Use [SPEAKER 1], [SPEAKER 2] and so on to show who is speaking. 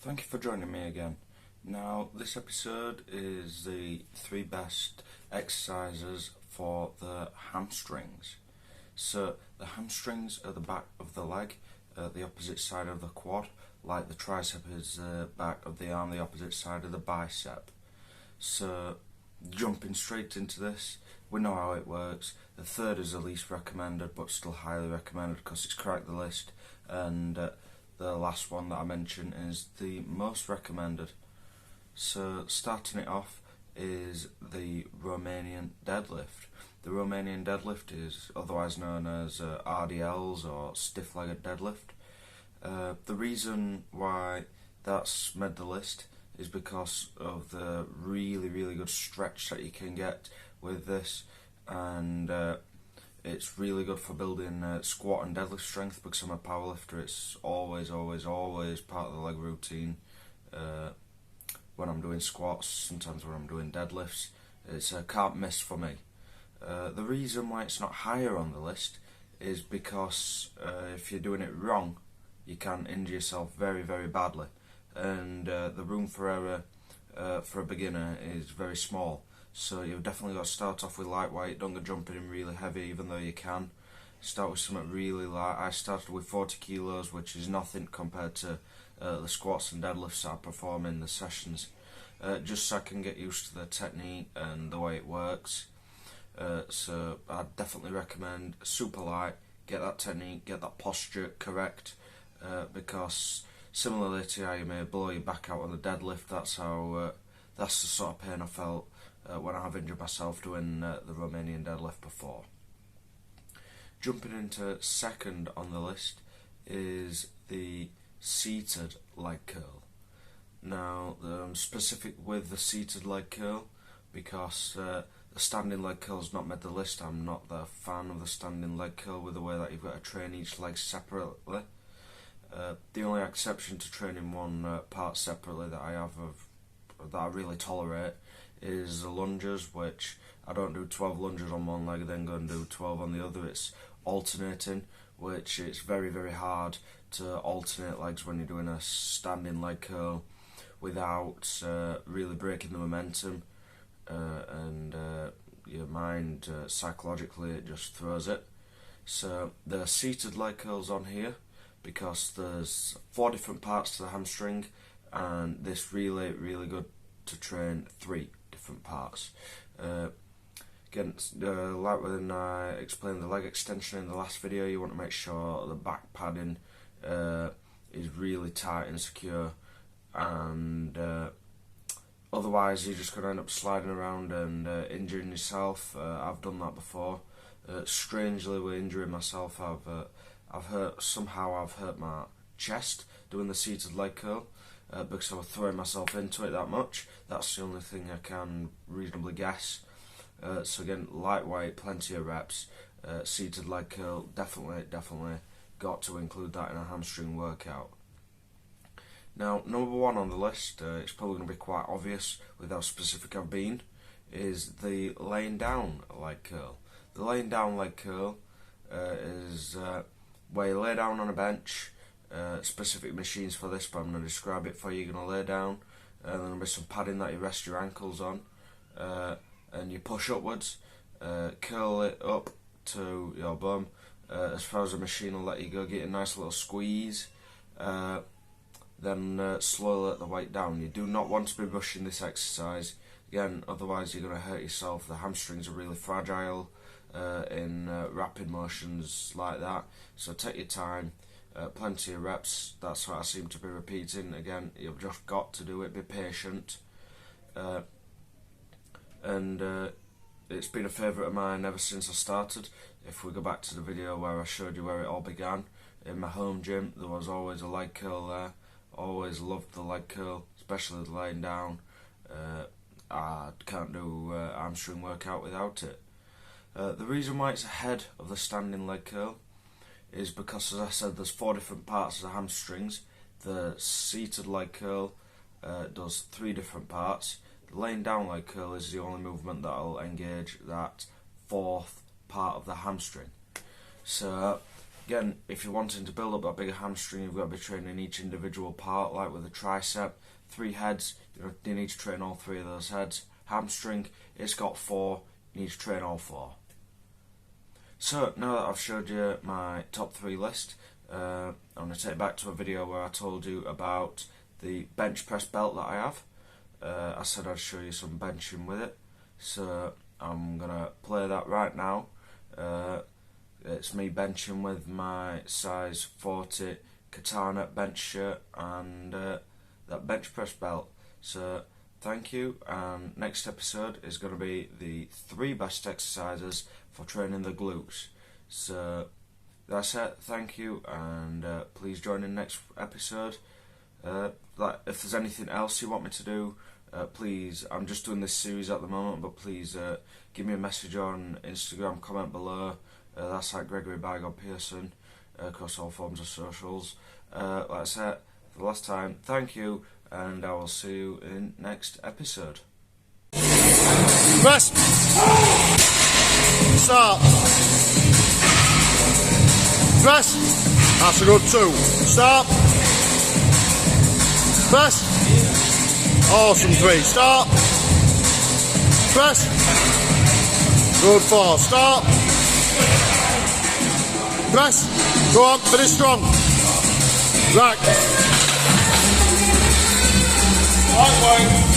[SPEAKER 1] Thank you for joining me again. Now, this episode is the 3 best exercises for the hamstrings. So, the hamstrings are the back of the leg, the opposite side of the quad, like the tricep is the back of the arm, the opposite side of the bicep. So, jumping straight into this, we know how it works. The third is the least recommended, but still highly recommended because it's cracked the list, and the last one that I mentioned is the most recommended. So starting it off is the Romanian deadlift. The Romanian deadlift is otherwise known as RDLs or stiff-legged deadlift. The reason why that's made the list is because of the really good stretch that you can get with this, and it's really good for building squat and deadlift strength. Because I'm a powerlifter, it's always part of the leg routine. When I'm doing squats, sometimes when I'm doing deadlifts, it's can't miss for me. The reason why it's not higher on the list is because if you're doing it wrong, you can injure yourself very badly, and the room for error for a beginner is very small. So you've definitely got to start off with lightweight. Don't go jumping in really heavy, even though you can. Start with something really light. I started with 40 kilos, which is nothing compared to the squats and deadlifts that I perform in the sessions, just so I can get used to the technique and the way it works. So I definitely recommend super light, get that technique, get that posture correct, because similarly to how you may blow your back out on the deadlift, that's the sort of pain I felt when I have injured myself doing the Romanian deadlift before. Jumping into second on the list is the seated leg curl. Now, I'm specific with the seated leg curl because the standing leg curl's not made the list. I'm not the fan of the standing leg curl with the way that you've got to train each leg separately. The only exception to training one part separately that I have that I really tolerate is the lunges, which I don't do 12 lunges on one leg then go and do 12 on the other. It's alternating, which it's very hard to alternate legs when you're doing a standing leg curl without really breaking the momentum, and your mind psychologically it just throws it. So the seated leg curls on here because there's 4 different parts to the hamstring, and this really good to train 3 different parts. Again, like when I explained the leg extension in the last video, you want to make sure the back padding is really tight and secure, and otherwise you're just going to end up sliding around and injuring yourself. I've done that before. Strangely, with injuring myself, I've hurt my chest doing the seated leg curl. Because I was throwing myself into it that much. That's the only thing I can reasonably guess. So again, lightweight, plenty of reps. Seated leg curl, definitely got to include that in a hamstring workout. Now, number 1 on the list, it's probably going to be quite obvious with how specific I've been, is the laying down leg curl. The laying down leg curl is where you lay down on a bench. Specific machines for this, but I'm going to describe it for you. You're going to lay down, and then there'll be some padding that you rest your ankles on, and you push upwards, curl it up to your bum as far as the machine will let you go. Get a nice little squeeze, then slowly let the weight down. You do not want to be rushing this exercise, again, otherwise you're going to hurt yourself. The hamstrings are really fragile in rapid motions like that, so take your time. Plenty of reps, that's what I seem to be repeating. Again, you've just got to do it, be patient. And it's been a favourite of mine ever since I started. If we go back to the video where I showed you where it all began, in my home gym, there was always a leg curl there. Always loved the leg curl, especially the laying down. I can't do hamstring workout without it. The reason why it's ahead of the standing leg curl is because, as I said, there's 4 different parts of the hamstrings. The seated leg curl does 3 different parts. The laying down leg curl is the only movement that'll engage that 4th part of the hamstring. So Again, if you're wanting to build up that bigger hamstring, you've got to be training each individual part, like with a tricep, 3 heads, you need to train all 3 of those heads. Hamstring, it's got 4, you need to train all 4. So, now that I've showed you my top 3 list, I'm going to take it back to a video where I told you about the bench press belt that I have. I said I'd show you some benching with it, so I'm going to play that right now. It's me benching with my size 40 katana bench shirt and that bench press belt. So thank you, and next episode is going to be the 3 best exercises for training the glutes. So that's it, thank you, and please join in next episode. If there's anything else you want me to do, please, I'm just doing this series at the moment, but please give me a message on Instagram, comment below. That's like Gregory by God Pearson, across all forms of socials. Like I said, for the last time, thank you, and I will see you in next episode.
[SPEAKER 2] Press. Start. Press. That's a good 2. Start. Press. Awesome 3. Start. Press. Good 4. Start. Press. Go on, finish strong. Right.
[SPEAKER 3] Right way.